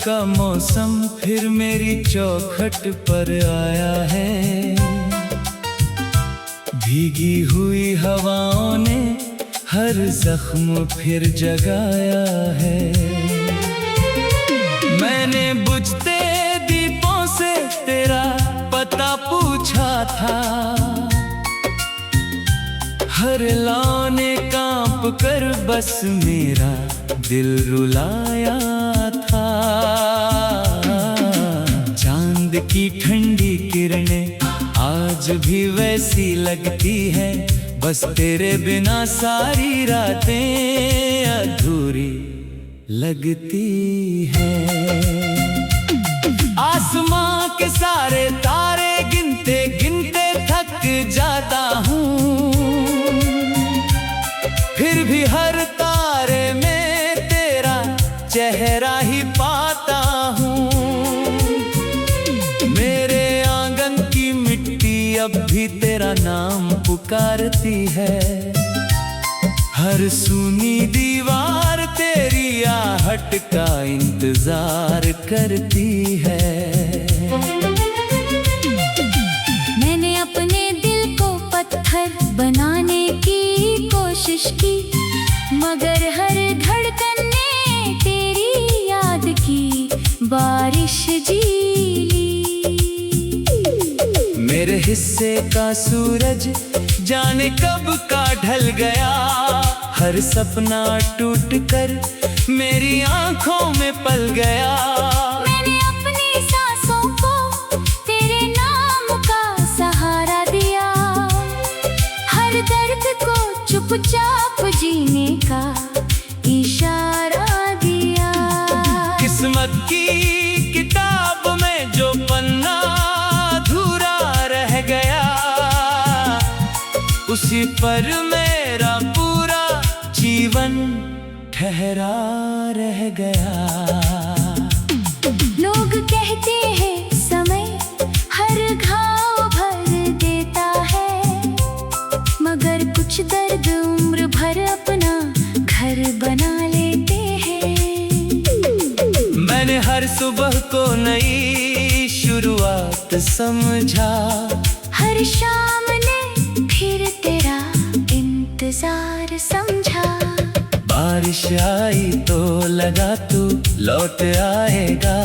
का मौसम फिर मेरी चौखट पर आया है। भीगी हुई हवाओं ने हर जख्म फिर जगाया है। मैंने बुझते दीपों से तेरा पता पूछा था, हर लौ ने कांप कर बस मेरा दिल रुलाया था। चांद की ठंडी किरणें आज भी वैसी लगती है, बस तेरे बिना सारी रातें अधूरी लगती है। आसमां के सारे तारे गिनते गिनते थक जाता हूँ, फिर भी हर तारे में तेरा चेहरा ही पाता हूँ। मेरे आंगन की मिट्टी अब भी तेरा नाम पुकारती है, हर सूनी दीवार तेरी आहट का इंतजार करती है। मैंने अपने दिल को पत्थर बनाने की कोशिश की, मगर हर धड़कन ने तेरी याद की बारिश जी ली। मेरे हिस्से का सूरज जाने कब का ढल गया, हर सपना टूट कर मेरी आंखों में पल गया। मैंने अपनी सांसों को तेरे नाम का सहारा दिया, हर दर्द को चुपचाप जीने का इशारा दिया। किस्मत की किताब में जो पन्ना अधूरा रह गया, उसी पर मेरा पूरा जीवन ठहरा रह गया। लोग कहते हैं समय हर घाव भर देता है, मगर कुछ दर्द उम्र भर अपना घर बना लेते हैं। मैंने हर सुबह को नई शुरुआत समझा, हर शाम ने फिर तेरा इंतजार समझा। बारिश आई तो लगा तू लौट आएगा,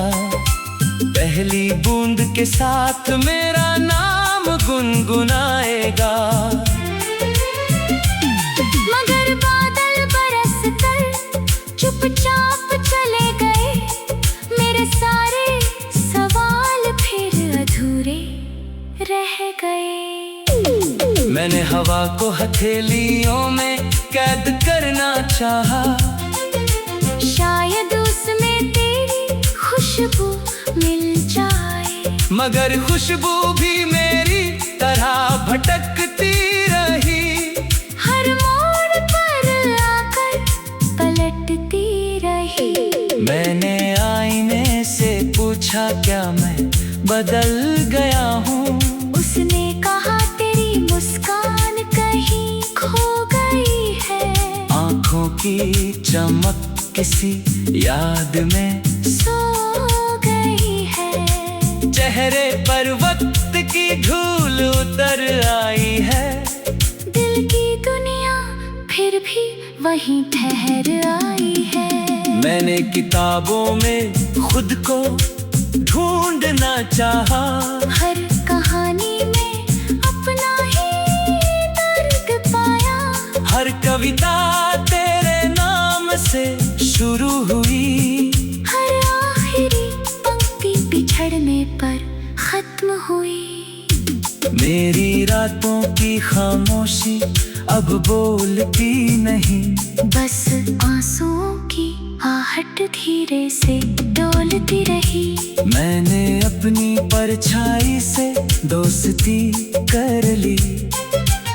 पहली बूंद के साथ मेरा नाम गुनगुनाएगा। मगर बादल बरस कर चुपचाप चले गए, मेरे सारे सवाल फिर अधूरे रह गए। मैंने हवा को हथेलियों में कैद करना चाहा, शायद उसमें तेरी खुशबू मिल जाए, मगर खुशबू भी मेरी तरह भटकती रही। हर मोड़ पर आकर पलटती रही। मैंने आईने से पूछा क्या मैं बदल गया हूँ, उसने कहा तेरी मुस्कान कहीं खो गई है, आँखों की चमक किसी याद में सो गई है। चेहरे पर वक्त की धूल उतर आई है, दिल की दुनिया फिर भी वहीं ठहर आई है। मैंने किताबों में खुद को ढूंढना चाहा, हर कहानी में अपना ही दर्द पाया, हर कविता तेरे नाम से शुरू हुई, हर आखिरी पंक्ति बिछड़ने पर खत्म हुई। मेरी रातों की खामोशी अब बोलती नहीं, बस आंसुओं की आहट धीरे से डोलती रही। मैंने अपनी परछाई से दोस्ती कर ली,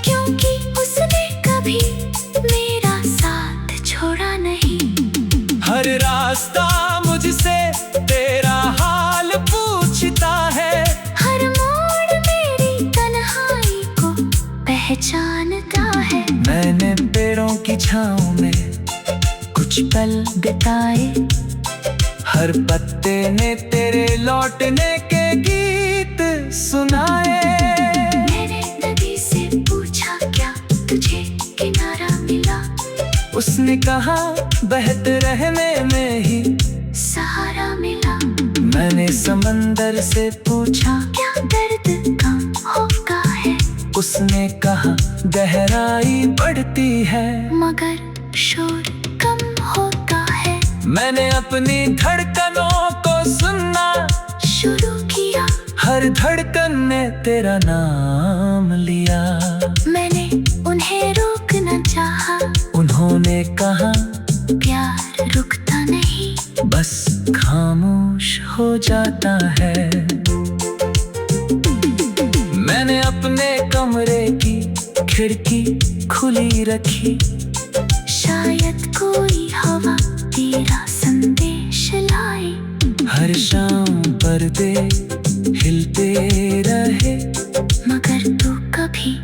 क्योंकि उसने कभी मेरा साथ छोड़ा नहीं। हर रास्ता मुझसे तेरा हाल पूछता है, हर मोड़ मेरी तन्हाई को पहचानता है। मैंने पेड़ों की छाँव में कुछ पल बिताए, हर पत्ते ने तेरे लौटने के गीत सुनाए। मैंने नदी से पूछा क्या तुझे किनारा मिला, उसने कहा बहते रहने में ही सहारा मिला। मैंने समंदर से पूछा क्या दर्द कम होगा है, उसने कहा गहराई बढ़ती है मगर शोर कम होता है। मैंने अपनी धड़कनों को सुनना शुरू किया, हर धड़कन ने तेरा नाम लिया। मैंने उन्हें रोकना चाहा, उन्होंने कहा प्यार रुकता नहीं, बस खामोश हो जाता है। मैंने अपने कमरे की खिड़की खुली रखी, शायद कोई हवा तेरा संदेश लाए। हर शाम पर्दे हिलते रहे, मगर तू कभी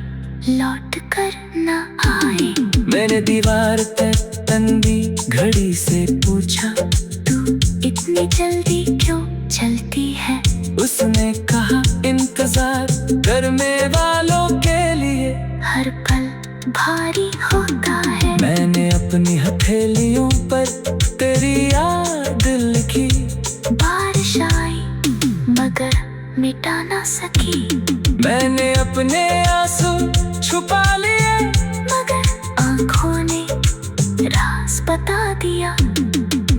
लौट कर न आए। मैंने दीवार पे तंदी घड़ी से पूछा तू इतनी जल्दी क्यों चलती है, उसने कहा इंतजार करने वालों के लिए हर पल भारी होता है। मैंने अपनी हथेलियों पर तेरी याद लिखी, बारिश आई मगर मिटा ना सकी। मैंने अपने आंसू छुपा लिए, मगर आँखों ने राज बता दिया।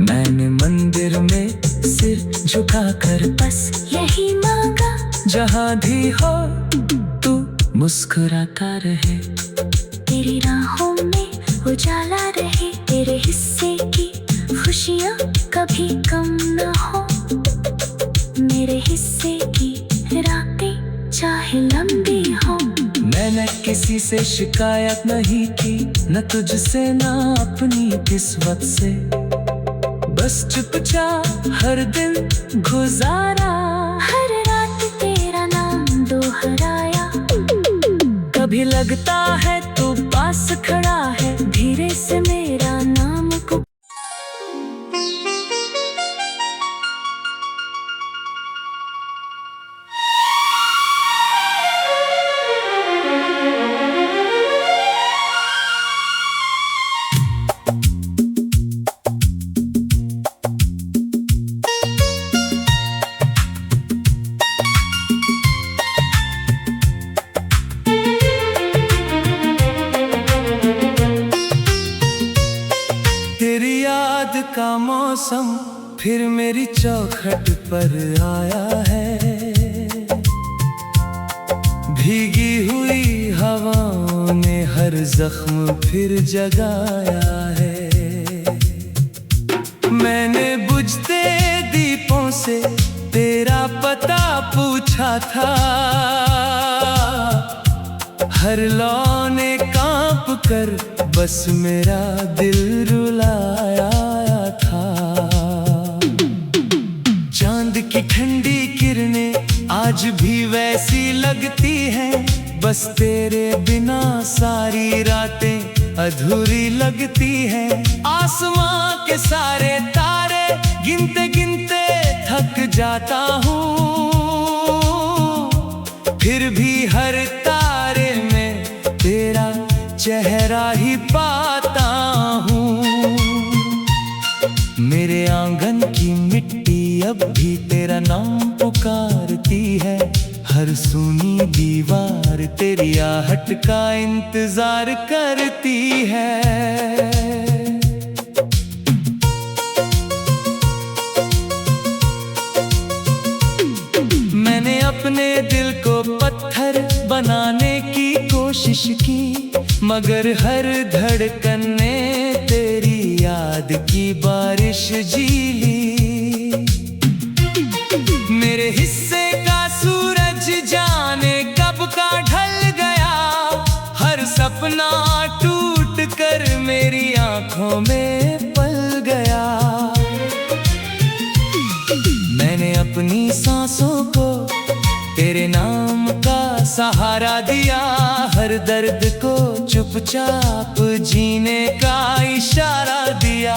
मैंने मंदिर में सिर झुकाकर बस यही मांगा, जहाँ भी हो तू मुस्कुराता रहे। तेरी राहों में उजाला रहे, तेरे हिस्से की खुशियाँ कभी कम न हो। मेरे हिस्से की रातें चाहे लंबी हो। मैंने किसी से शिकायत नहीं की, न तुझसे न अपनी किस्मत से, बस चुपचाप हर दिन गुजारा। हर रात तेरा नाम दोहराया, कभी लगता है तू पास खड़ा है, धीरे से मेरा नाम को। तेरी याद का मौसम फिर मेरी चौखट पर आया है, भीगी हुई हवाओं ने हर जख्म फिर जगाया है। मैंने बुझते दीपों से तेरा पता पूछा था, हर लौ ने कांप कर बस मेरा दिल रुलाया था। चांद की ठंडी किरणें आज भी वैसी लगती हैं, बस तेरे बिना सारी रातें अधूरी लगती हैं। आसमां के सारे तारे गिनते गिनते थक जाता हूँ, फिर भी हर तारे में तेरा चेहरा ही पाता हूँ। मेरे आंगन की मिट्टी अब भी तेरा नाम पुकारती है, हर सूनी दीवार तेरी आहट का इंतजार करती है। मैंने अपने दिल को पत्थर बनाने की कोशिश की, मगर हर धड़कन ने तेरी याद की बारिश झीली। मेरे हिस्से का सूरज जाने कब का ढल गया, हर सपना टूट कर मेरी आंखों में पल गया। मैंने अपनी सांसों को तेरे नाम का सहारा दिया, हर दर्द को चुपचाप जीने का इशारा दिया।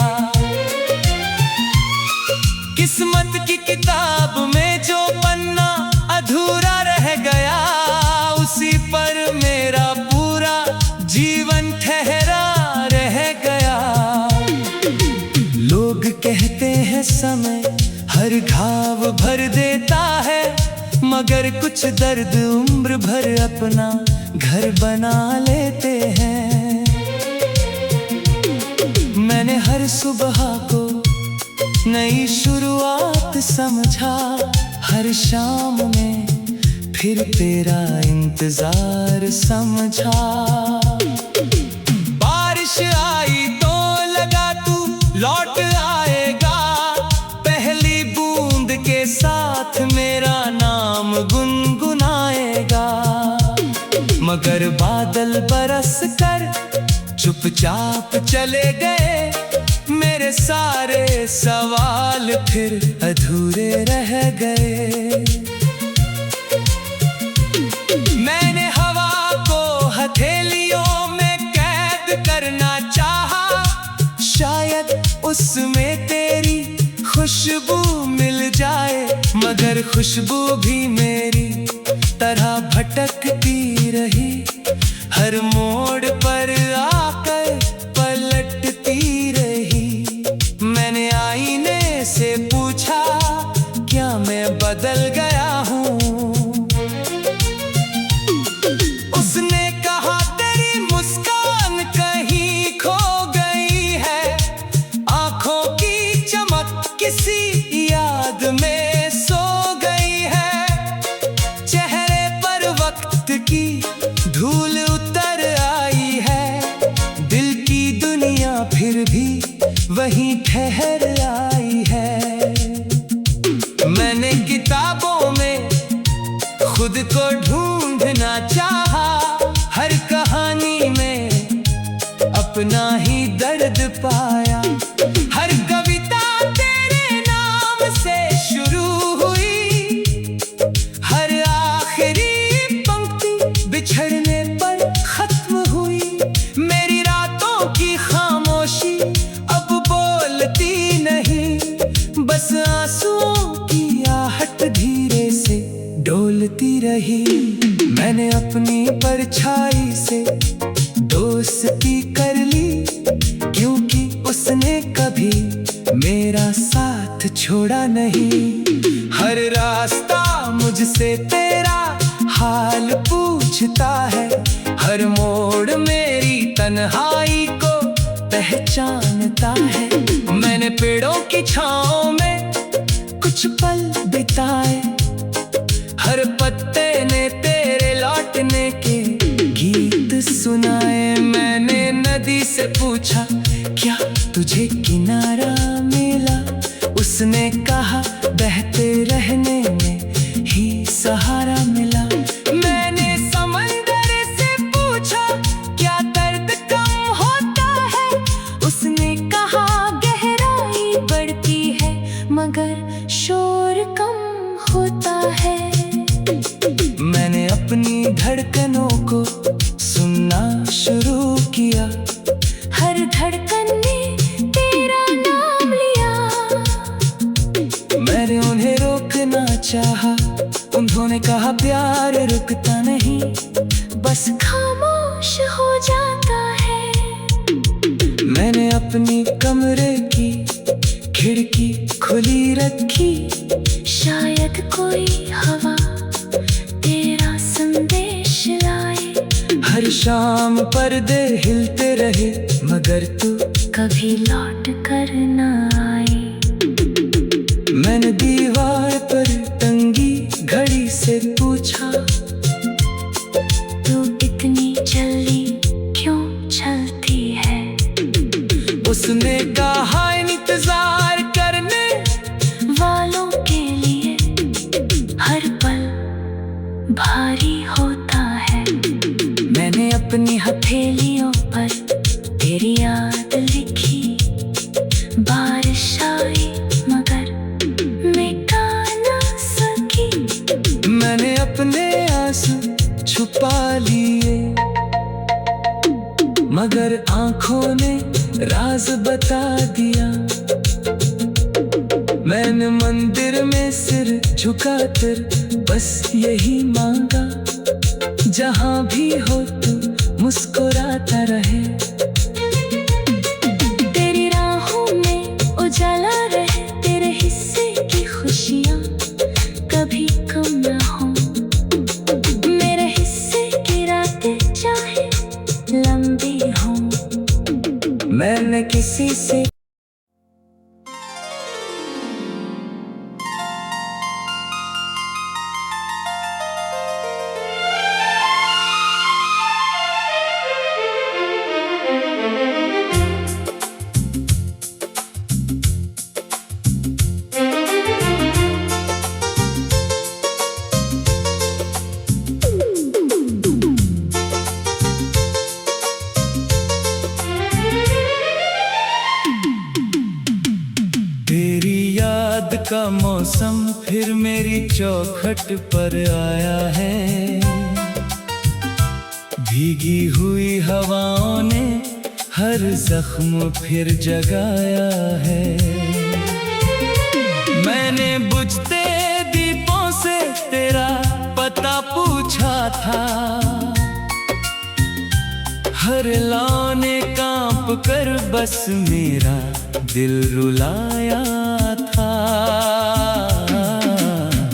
किस्मत की किताब में जो पन्ना अधूरा रह गया, उसी पर मेरा पूरा जीवन ठहरा रह गया। लोग कहते हैं समय हर घाव भर देता है, मगर कुछ दर्द उम्र भर अपना घर बना लेते हैं। मैंने हर सुबह को नई शुरुआत समझा, हर शाम में फिर तेरा इंतजार समझा। बारिश आई तो लगा तू लौट आएगा, पहली बूंद के साथ मेरा नाम गुनगुनाएगा। मगर बादल बरस कर चुपचाप चले गए, मेरे सारे सवाल फिर अधूरे रह गए। मैंने हवा को हथेलियों में कैद करना चाहा, शायद उसमें तेरी खुशबू मिल जाए, मगर खुशबू भी मेरी तरह भटकती रही। हर मोड़ पर आकर पलटती रही। मैंने आईने से पूछा, क्या मैं बदल गया हूँ? उसने कहा तेरी मुस्कान कहीं खो गई है, आंखों की चमक किसी याद में सो गई है। चेहरे पर वक्त की धूल उतर आई है, दिल की दुनिया फिर भी वहीं ठहर आई है। मैंने किताबों में खुद को ढूंढना चाहा, हर कहानी में अपना ही दर्द पाया। हर कविता तेरे नाम से शुरू हुई, हर आखिरी पंक्ति बिछड़ने पर खत्म हुई। मेरी रातों की खामोशी अब बोलती नहीं, बस आंसुओं की आहट धीरे से डोलती रही। मैंने अपनी परछाई से दोस्ती कर ली, क्योंकि उसने कभी मेरा साथ छोड़ा नहीं। हर रास्ता मुझसे तेरा हाल पूछता है, हर मोड़ मेरी तन्हाई को पहचानता है। मैंने पेड़ों की छांव में कुछ पल बिताए, हर पत्ते ने तेरे लौटने के गीत सुनाए। मैंने नदी से पूछा, क्या तुझे किनारा मिला? उसने कहा, बहते रहने में ही सहारा मिला। मैंने समंदर से पूछा, क्या दर्द कम होता है? उसने कहा, गहराई बढ़ती है मगर शोर कम होता है। मैंने अपनी धड़कनों को सुनना शुरू किया, हर धड़कन ने तेरा नाम लिया। मैंने उन्हें रोकना चाहा, उन्होंने कहा प्यार रुकता नहीं, बस खामोश हो जाता है। मैंने अपनी कमरे की खिड़की खुली रखी, शायद कोई हवा तेरा संदेश लाए। हर शाम पर्दे हिलते रहे, मगर तू कभी लौट कर न आई। मैंने दीवार पर टंगी घड़ी से पूछा, तू इतनी जल्दी क्यों चलती है? उसने कहा, इंतजार करने वालों के लिए हर पल भारी होता है। मैंने अपनी हथेलियों पर तेरी याद लिखी, बारिश आई मगर मिटा न सकी। मैंने अपने आंसू छुपा लिए, मगर आंखों ने राज बता दिया। मैंने मंदिर में सिर झुकाकर बस यही मांगा, जहां भी हो तू मुस्कुराता रहे। तेरी राहों में उजाला रहे, तेरे हिस्से की खुशियाँ कभी कम ना हो। मेरे हिस्से की रातें चाहे लंबी हो। मैंने किसी से का मौसम फिर मेरी चौखट पर आया है। भीगी हुई हवाओं ने हर जख्म फिर जगाया है। मैंने बुझते दीपों से तेरा पता पूछा था, हर लौ ने कांप कर बस मेरा दिल रुलाया था।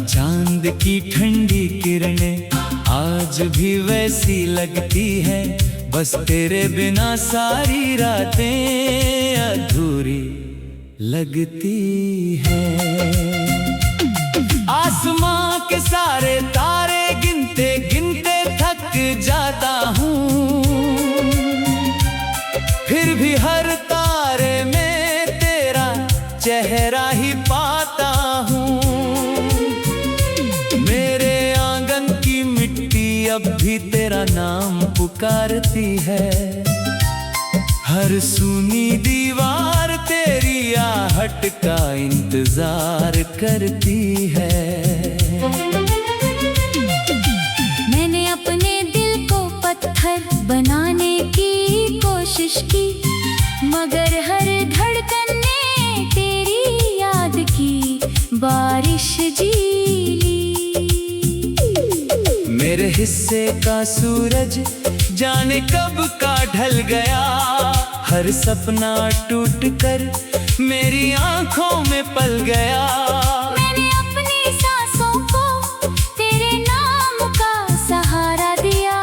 चांद की ठंडी किरणें आज भी वैसी लगती है, बस तेरे बिना सारी रातें अधूरी लगती है। आसमां के सारे तारे गिनते गिनते थक जाता हूँ, फिर भी हर तारे में तेरा चेहरा ही पाता हूँ। मेरे आंगन की मिट्टी अब भी तेरा नाम पुकारती है, हर सुनी दीवार तेरी आहट का इंतजार करती है। मैंने अपने दिल को पत्थर बनाने की कोशिश की, मगर हर धड़कन ने तेरी याद की बारिश झीली। मेरे हिस्से का सूरज जाने कब का ढल गया, हर सपना टूट कर मेरी आंखों में पल गया। मैंने अपनी सांसों को तेरे नाम का सहारा दिया,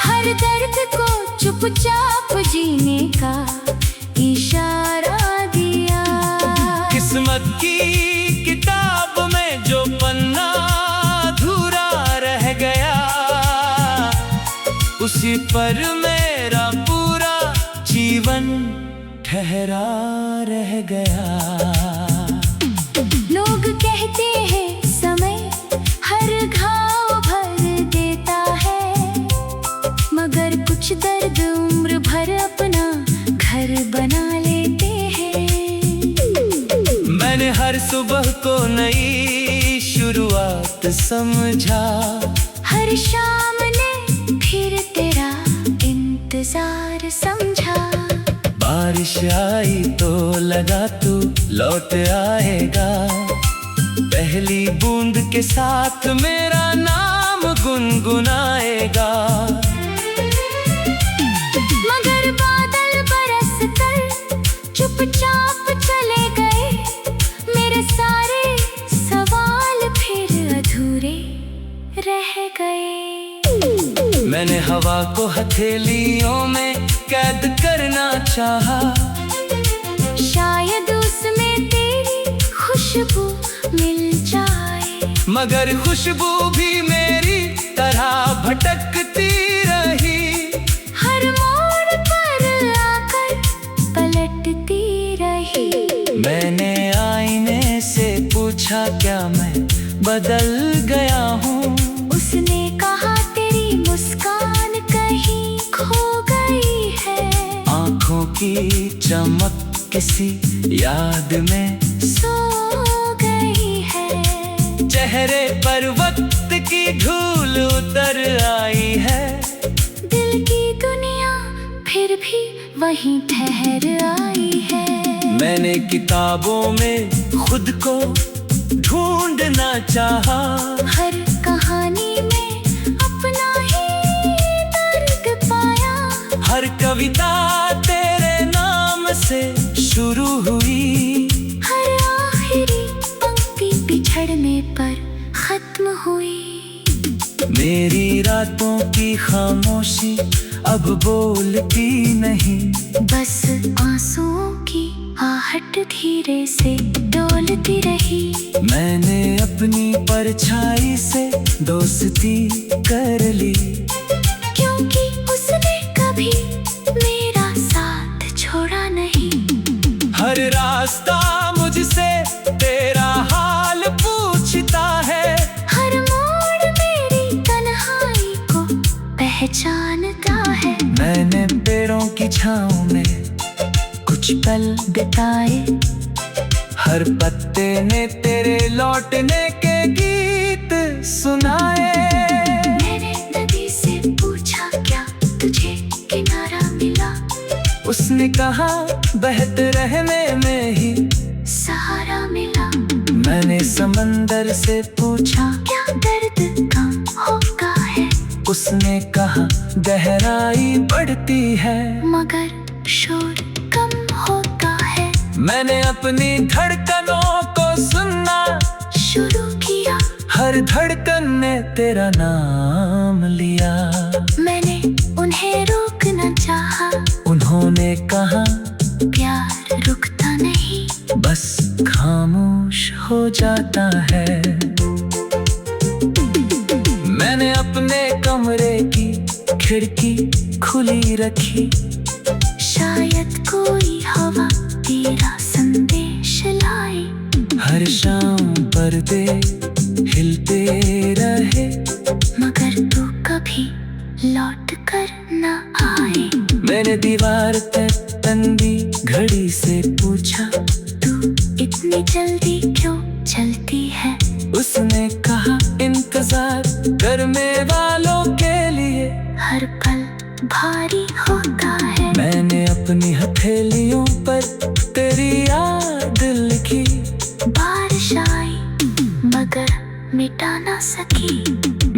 हर दर्द को चुपचाप जीने का इशारा दिया। किस्मत की किताब में जो पन्ना अधूरा रह गया, उसी पर मेरा पूरा जीवन ठहरा रह गया। लोग कहते हैं समय हर घाव भर देता है, मगर कुछ दर्द उम्र भर अपना घर बना लेते हैं। मैंने हर सुबह को नई शुरुआत समझा, हर शाम ने फिर तेरा इंतजार समझा। बारिश आई तो लगा तू लौट आएगा, पहली बूंद के साथ मेरा नाम गुनगुनाएगा। मगर बादल बरस कर चुपचाप चले गए, मेरे सारे सवाल फिर अधूरे रह गए। मैंने हवा को हथेलियों में कैद करना चाहा, शायद उसमें तेरी खुशबू मिल जाए, मगर खुशबू भी मेरी तरह भटकती रही। हर मोड़ पर आकर पलटती रही। मैंने आईने से पूछा क्या मैं बदल गया हूँ, उसने कहा तेरी मुस्कान कहीं खो गई है। आँखों की चमक किसी याद में सो गई है। चेहरे पर वक्त की धूल उतर आई है, दिल की दुनिया फिर भी वहीं ठहर आई है। मैंने किताबों में खुद को ढूंढना चाहा, हर कहानी में अपना ही दर्द पाया। हर कविता तेरे नाम से शुरू हुई, हर आखिरी पंक्ति बिछड़ने पर खत्म हुई। मेरी रातों की खामोशी अब बोलती नहीं, बस आंसुओं की आहट धीरे से डोलती रही। मैंने अपनी परछाई से दोस्ती कर ली, क्योंकि उसने कभी मेरा साथ छोड़ा नहीं। हर रास्ता मुझसे तेरा हाल पूछता है, हर मोड़ मेरी तन्हाई को पहचानता है। मैंने पेड़ों की छाँव में कुछ पल बिताए, हर पत्ते ने तेरे लौटने के गीत सुनाए। मैंने नदी से पूछा क्या तुझे किनारा मिला, उसने कहा बहते रहने में ही सहारा मिला। मैंने समंदर से पूछा क्या दर्द कम होगा है, उसने कहा गहराई बढ़ती है, मगर शोर कम होता है। मैंने अपनी धड़कनों को सुनना शुरू किया, हर धड़कन ने तेरा नाम लिया। मैंने उन्हें रोकना चाहा, उन्होंने कहा प्यार रुकता नहीं, बस खामोश हो जाता है। मैंने अपने कमरे की खिड़की खुली रखी, शायद कोई हवा तेरा संदेश लाए। हर शाम पर्दे हिलते रहे, मगर तू कभी लौट कर न आए। मैंने दीवार पर तंगी घड़ी से पूछा तू इतनी जल्दी क्यों चलती है, उसने कहा इंतजार करने वालों के लिए हर पल भारी होता है। मैंने अपनी हथेलियों पर तेरी याद लिखी, बारिश आई मगर मिटा ना सकी।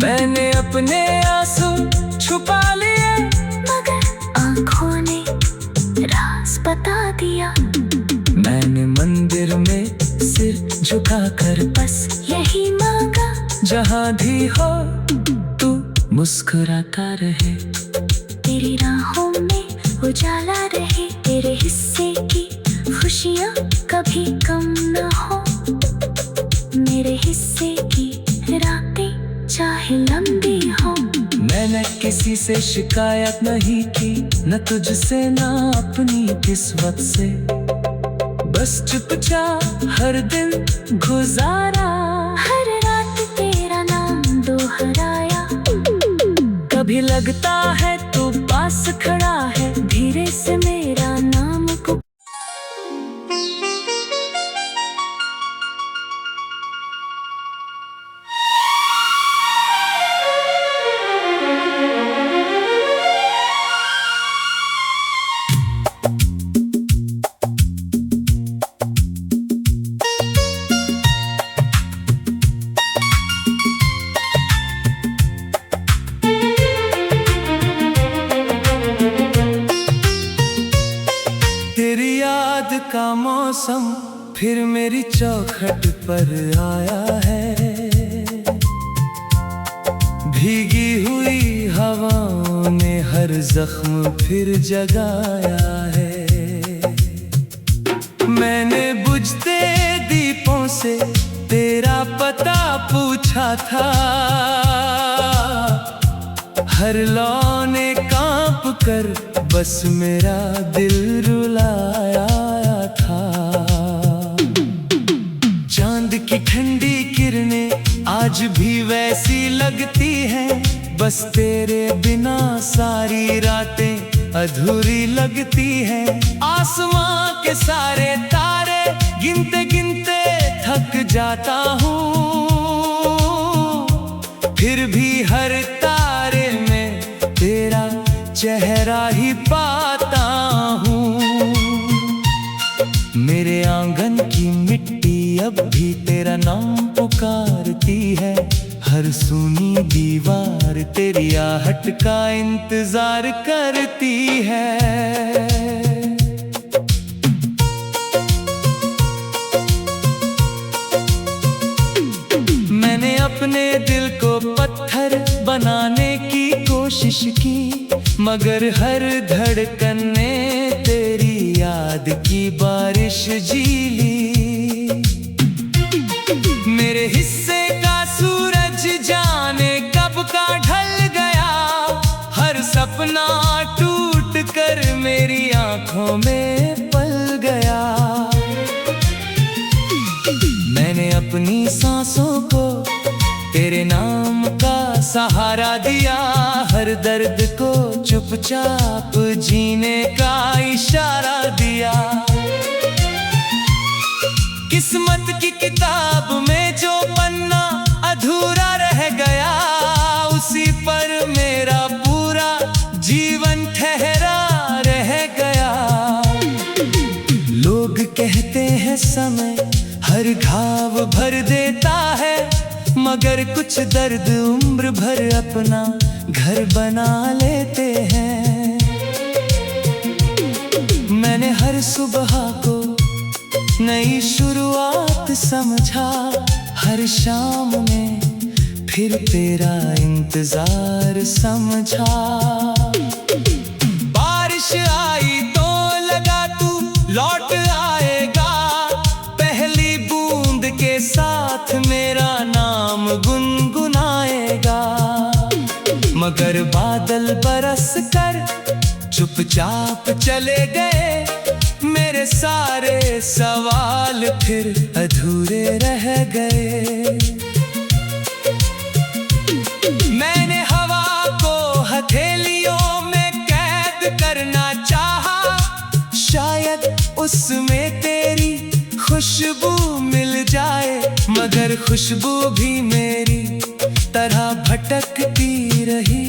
मैंने अपने आंसू छुपा लिए, मगर आंखों ने राज बता दिया। मैंने मंदिर में सिर झुकाकर बस यही मांगा, जहाँ भी हो तू मुस्कुराता रहे। तेरी राहों में उजाला रहे, तेरे हिस्से की खुशियाँ कभी कम न हो। मेरे हिस्से की रातें चाहे लंबी हो। मैंने किसी से शिकायत नहीं की, न तुझसे न अपनी किस्मत से, बस चुपचाप हर दिन गुजारा। हर रात तेरा नाम दोहराया, कभी लगता है तू पास खड़ा है, धीरे से मेरा नाम को। तेरी याद का मौसम फिर मेरी चौखट पर आया है, भीगी हुई हवाओं ने हर जख्म फिर जगाया है। मैंने बुझते दीपों से तेरा पता पूछा था, हर लौ ने कांप कर बस मेरा दिल रुलाया था। चांद की ठंडी किरणें आज भी वैसी लगती हैं, बस तेरे बिना सारी रातें अधूरी लगती हैं। आसमां के सारे तारे गिनते गिनते थक जाता हूँ, फिर भी हर तारे में तेरा चेहरा ही पाता हूँ। मेरे आंगन की मिट्टी अब भी तेरा नाम पुकारती है। हर सूनी दीवार तेरी आहट का इंतजार करती है। मैंने अपने दिल को पत्थर बनाने की कोशिश की, मगर हर धड़कन ने तेरी याद की बारिश झीली। मेरे हिस्से का सूरज जाने कब का ढल गया, हर सपना टूट कर मेरी आंखों में पल गया। मैंने अपनी सांसों को तेरे नाम का सहारा दिया, हर दर्द को चुपचाप जीने का इशारा दिया। किस्मत की किताब में जो पन्ना अधूरा रह गया, उसी पर मेरा पूरा जीवन ठहरा रह गया। लोग कहते हैं समय हर घाव भर देता है, मगर कुछ दर्द उम्र भर अपना घर बना लेते हैं। मैंने हर सुबह को नई शुरुआत समझा, हर शाम में फिर तेरा इंतजार समझा। बारिश आई तो लगा तू लौट आएगा, पहली बूंद के साथ मेरा नाम गुनगुनाएगा। मगर बादल बरस कर चुपचाप चले गए, मेरे सारे सवाल फिर अधूरे रह गए। मैंने हवा को हथेलियों में कैद करना चाहा, शायद उसमें तेरी खुशबू मिल जाए, मगर खुशबू भी मेरी तरह भटकती रही।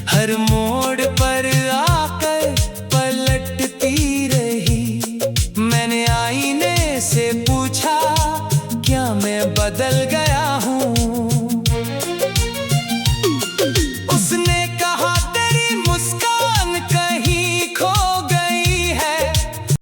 हर मोड़ पर आकर पलटती रही। मैंने आईने से पूछा, क्या मैं बदल गया?